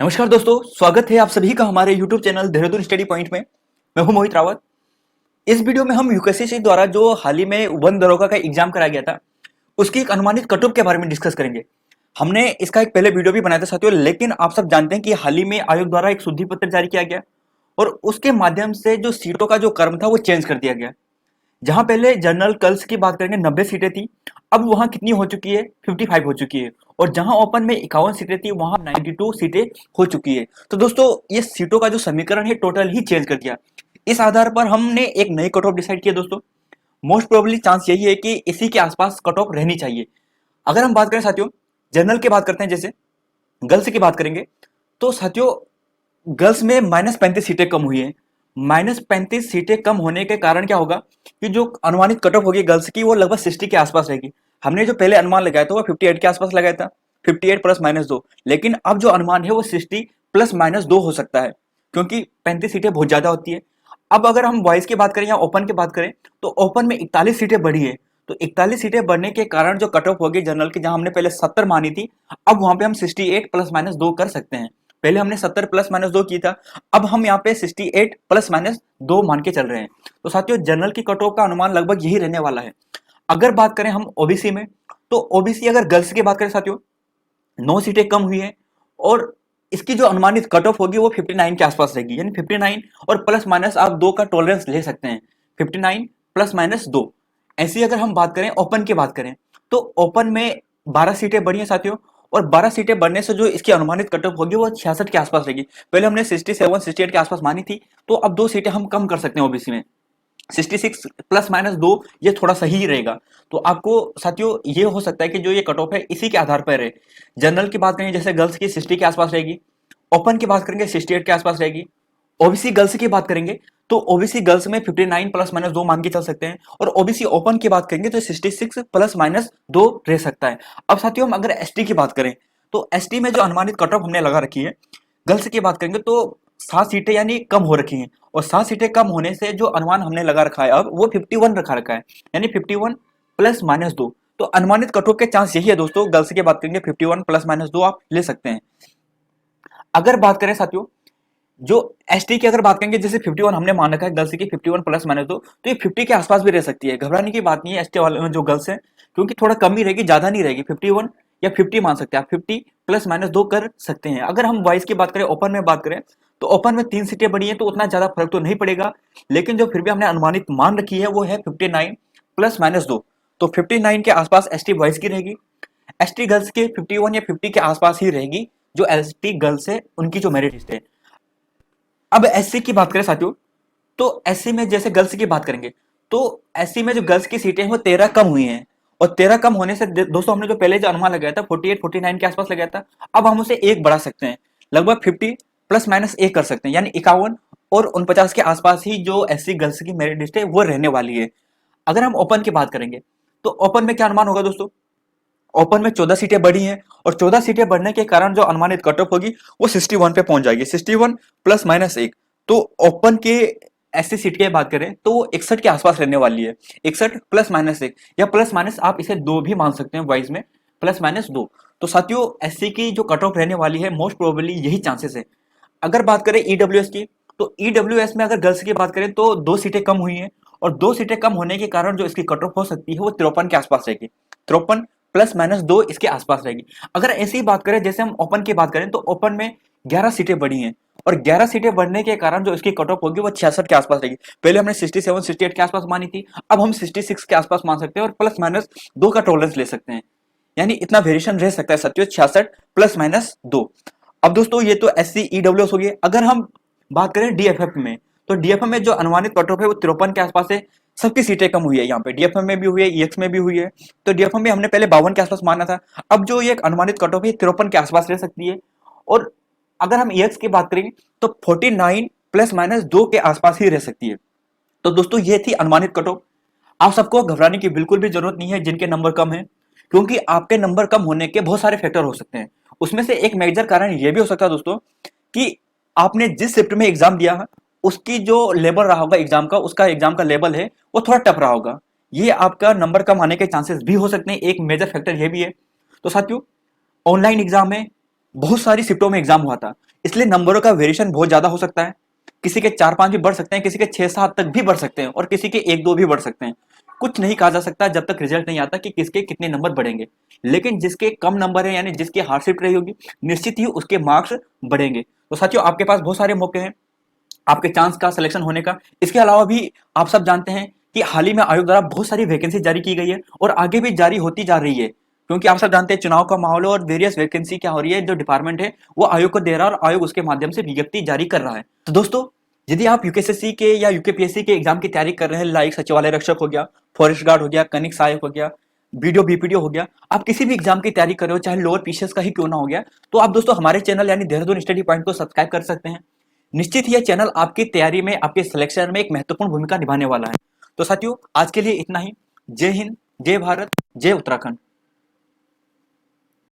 नमस्कार दोस्तों, स्वागत है आप सभी का हमारे YouTube channel Dehradun study point में। मैं हूं मोहित रावत। इस वीडियो में हम यूपीएससी द्वारा जो हाल ही में वन दरोगा का एग्जाम कराया गया था, उसकी एक अनुमानित कट ऑफ के बारे में डिस्कस करेंगे। हमने इसका एक पहले वीडियो भी बनाया था साथियों, लेकिन आप सब जानते हैं कि हाल ही में आयोग द्वारा एक शुद्धि पत्र जारी किया गया और उसके माध्यम से जो सीटों का जो क्रम था वो चेंज कर दिया गया। जहां पहले जनरल कर्ल्स की बात करेंगे 90 सीटें थी, अब वहां कितनी हो चुकी है? 55 हो चुकी है। और जहां ओपन में 51 सीटें थी, वहां 92 सीटें हो चुकी है। तो दोस्तों, ये सीटों का जो समीकरण है टोटल ही चेंज कर दिया। इस आधार पर हमने एक नई कट ऑफ डिसाइड किया दोस्तों। मोस्ट प्रोबेबली चांस यही है कि इसी के आसपास कट ऑफ रहनी चाहिए। अगर हम बात करें साथियों, जनरल की बात करते हैं, जैसे गर्ल्स की बात करेंगे, तो साथियों गर्ल्स में -35 सीटें कम हुई है। -35 सीटें कम होने के कारण क्या होगा कि जो अनुमानित कट ऑफ होगी गर्ल्स की, वो लगभग 60 के आसपास रहेगी। हमने जो पहले अनुमान लगाया था वो 58 के आसपास लगाया था, 58 प्लस -2। लेकिन अब जो अनुमान है वो 60 प्लस -2 हो सकता है, क्योंकि 35 सीटें बहुत ज्यादा होती है। अब अगर हम बॉयज की बात करें या ओपन की बात करें, तो ओपन में 41 सीटें बढ़ी है। तो 41 सीटें बढ़ने के कारण जो कट ऑफ होगी जनरल की, जहां हमने पहले 70 मानी थी, अब वहां पे हम 68 प्लस -2 कर सकते हैं। पहले हमने 70 प्लस -2 की था, अब हम यहाँ पे 68 प्लस -2 मान के चल रहे हैं। तो साथियों जनरल की कट ऑफ का अनुमान लगभग यही रहने वाला है। अगर बात करें हम ओबीसी में, तो ओबीसी अगर गर्ल्स की बात करें साथियों, 9 सीटें कम हुई है और इसकी जो अनुमानित कट ऑफ होगी वो 59 के आसपास रहेगी। यानी 59 और प्लस माइनस आप 2 का टॉलरेंस ले सकते हैं। 59 प्लस -2। ऐसी अगर हम बात करें ओपन की बात करें, तो ओपन में 12 सीटें बढ़ी हैं साथियों, और 12 सीटें बढ़ने से जो इसकी अनुमानित कट ऑफ होगी वो 66 के आसपास रहेगी। पहले हमने 67 68 के आसपास मानी थी, तो अब 2 सीटें हम कम कर सकते हैं ओबीसी में। 66 प्लस -2 ये थोड़ा सही ही रहेगा। तो आपको साथियों ये हो सकता है कि जो ये कट ऑफ है इसी के आधार पर रहे। जनरल की बात करेंगे, जैसे गर्ल्स की 60 के आसपास रहेगी, ओपन की बात करेंगे 68 के आसपास रहेगी। ओबीसी गर्ल्स की बात करेंगे, तो ओबीसी गर्ल्स में 59 प्लस -2 मान के चल सकते हैं, और ओबीसी ओपन की बात करेंगे तो 66 प्लस -2 रह सकता है। अब साथियों हम अगर एसटी की बात करें, तो एसटी में जो अनुमानित कट ऑफ हमने लगा रखी है, गर्ल्स की बात करेंगे तो 7 सीटें यानी कम हो रखी हैं, और 7 सीटें कम होने से जो अनुमान हमने लगा रखा है अब वो 51 रखा रखा है, यानी 51 प्लस -2। तो अनुमानित कट ऑफ के चांस यही है दोस्तों। गर्ल्स की बात करेंगे 51 प्लस -2 आप ले सकते हैं। अगर बात करें साथियों जो एसटी की अगर बात करेंगे, जैसे 51 हमने मान रखा है गर्ल्स की 51 प्लस -2, तो ये 50 के आसपास भी रह सकती है। घबराने की बात नहीं है एसटी वाले जो गर्ल्स हैं, क्योंकि थोड़ा कम ही रहेगी, ज्यादा नहीं रहेगी। 51 या 50 मान सकते हैं आप, 50 प्लस -2 कर सकते हैं। अगर हम बॉयज की बात करें, ओपन में बात करें, तो ओपन में 3 सीटें बढ़ी हैं, तो उतना ज्यादा फर्क तो नहीं पड़ेगा। लेकिन जो फिर भी हमने अनुमानित मान रखी है वो है 59 प्लस -2। तो 59 के आसपास एसटी बॉयज की रहेगी, एसटी गर्ल्स के 51 या 50 के आसपास ही रहेगी। जो एसटी गर्ल्स है उनकी जो मेरिट लिस्ट है। अब एससी की बात करें साथियों, तो एससी में जैसे गर्ल्स की बात करेंगे, तो एससी में जो गर्ल्स की सीटें हैं वो 13 कम हुई हैं, और 13 कम होने से दोस्तों हमने जो पहले जो अनुमान लगाया था 48 49 के आसपास लगाया था, अब हम उसे एक बढ़ा सकते हैं, लगभग 50 प्लस -1 कर सकते हैं, यानी 51 और 49 के आसपास ही जो एससी गर्ल्स की मेरिट लिस्ट है वो रहने वाली है। अगर हम ओपन की बात करेंगे, तो ओपन में क्या अनुमान होगा दोस्तों? ओपन में 14 सीटें बढ़ी हैं, और 14 सीटें बढ़ने के कारण जो अनुमानित कट ऑफ होगी वो 61 पे पहुंच जाएगी, 61 प्लस -1। तो ओपन के ऐसी सीट की बात करें तो वो 61 के आसपास रहने वाली है। 61 प्लस -1 या प्लस माइनस आप इसे 2 भी मान सकते हैं वाइज में, प्लस -2। तो साथियों एससी की जो कट ऑफ रहने वाली है मोस्ट प्रोबेबली यही चांसेस है। अगर बात करें ईडब्ल्यूएस की, तो ईडब्ल्यूएस में अगर गर्ल्स की बात करें तो 2 सीटें कम हुई हैं, और 2 सीटें कम होने के कारण जो इसकी कट ऑफ हो सकती है वो 53 के आसपास रहेगी। 53 प्लस -2 इसके आसपास रहेगी। अगर ऐसी बात करें, जैसे हम ओपन की बात करें, तो ओपन में 11 सीटें बढ़ी हैं, और 11 सीटें बढ़ने के कारण जो इसकी कट ऑफ होगी वो 66 के आसपास रहेगी। पहले हमने 67 68 के आसपास मानी थी, अब हम 66 के आसपास मान सकते हैं, और +- 2 का टॉलरेंस ले सकते हैं, यानी इतना वेरिएशन रह सकता है साथियों, 66 +- 2। अब दोस्तों ये तो एस सी ईडब्ल्यूएस हो गई। अगर हम बात करें डीएफएफ में, तो डीएफएफ में जो अनुमानित कट ऑफ है वो 53 के आसपास है। सबकी सीटें कम हुई है, यहाँ पे डीएफएफ में भी हुई है, ईएक्स में भी हुई है। तो डीएफएफ में हमने पहले 52 के आसपास माना था, अब जो ये अनुमानित कट ऑफ है 53 के आसपास रह सकती है। और अगर हम ईएक्स की बात करेंगे तो 49 +- 2 के आसपास ही रह सकती है। तो दोस्तों ये थी अनुमानित कट ऑफ। आप सबको घबराने की बिल्कुल भी जरूरत नहीं है जिनके नंबर कम है, क्योंकि आपके नंबर कम होने के बहुत सारे फैक्टर हो सकते हैं। उसमें से एक मेजर कारण यह भी हो सकता है दोस्तों कि आपने जिस शिफ्ट में एग्जाम दिया है उसकी जो लेवल रहा होगा एग्जाम का, उसका एग्जाम का लेवल है वो थोड़ा टफ रहा होगा। ये आपका नंबर कम आने के चांसेस भी हो सकते हैं, एक मेजर फैक्टर ये भी है। तो साथियों ऑनलाइन एग्जाम है, बहुत सारी शिफ्टों में एग्जाम हुआ था, इसलिए नंबरों का वेरिएशन बहुत ज्यादा हो सकता है। किसी के 4-5 भी बढ़ सकते हैं, किसी के 6-7 तक भी बढ़ सकते हैं और किसी के 1-2 भी बढ़ सकते हैं। कुछ नहीं कहा जा सकता जब तक रिजल्ट नहीं आता कि किसके कितने नंबर बढ़ेंगे। लेकिन जिसके कम नंबर है यानी जिसकी हार्ड शिफ्ट रही होगी, निश्चित ही उसके मार्क्स बढ़ेंगे। तो साथियों, आपके पास बहुत सारे मौके हैं आपके चांस का सिलेक्शन होने का। इसके अलावा भी आप सब जानते हैं कि हाल ही में आयोग द्वारा बहुत सारी वैकेंसी जारी की गई है और आगे भी जारी होती जा रही है, क्योंकि आप सब जानते हैं चुनाव का माहौल है और वेरियस वैकेंसी क्या हो रही है, जो डिपार्टमेंट है वो आयोग को दे रहा है और आयोग उसके माध्यम से विज्ञप्ति जारी कर रहा है। तो दोस्तों, यदि आप यूकेएसएससी के या यूकेपीएससी के एग्जाम की तैयारी कर रहे हैं, लाइक सचिवालय रक्षक हो गया, फॉरेस्ट गार्ड हो गया, कनिक सहायक हो गया, बीडीओ बीपीडीओ हो गया, आप किसी भी एग्जाम की तैयारी कर रहे हो, चाहे लोअर पीसीएस का ही क्यों ना हो गया, तो आप दोस्तों हमारे चैनल यानी देहरादून स्टडी पॉइंट को सब्सक्राइब कर सकते हैं। निश्चित ही यह चैनल आपकी तैयारी में, आपके सिलेक्शन में एक महत्वपूर्ण भूमिका निभाने वाला है। तो साथियों, आज के लिए इतना ही। जय हिंद, जय भारत, जय उत्तराखंड।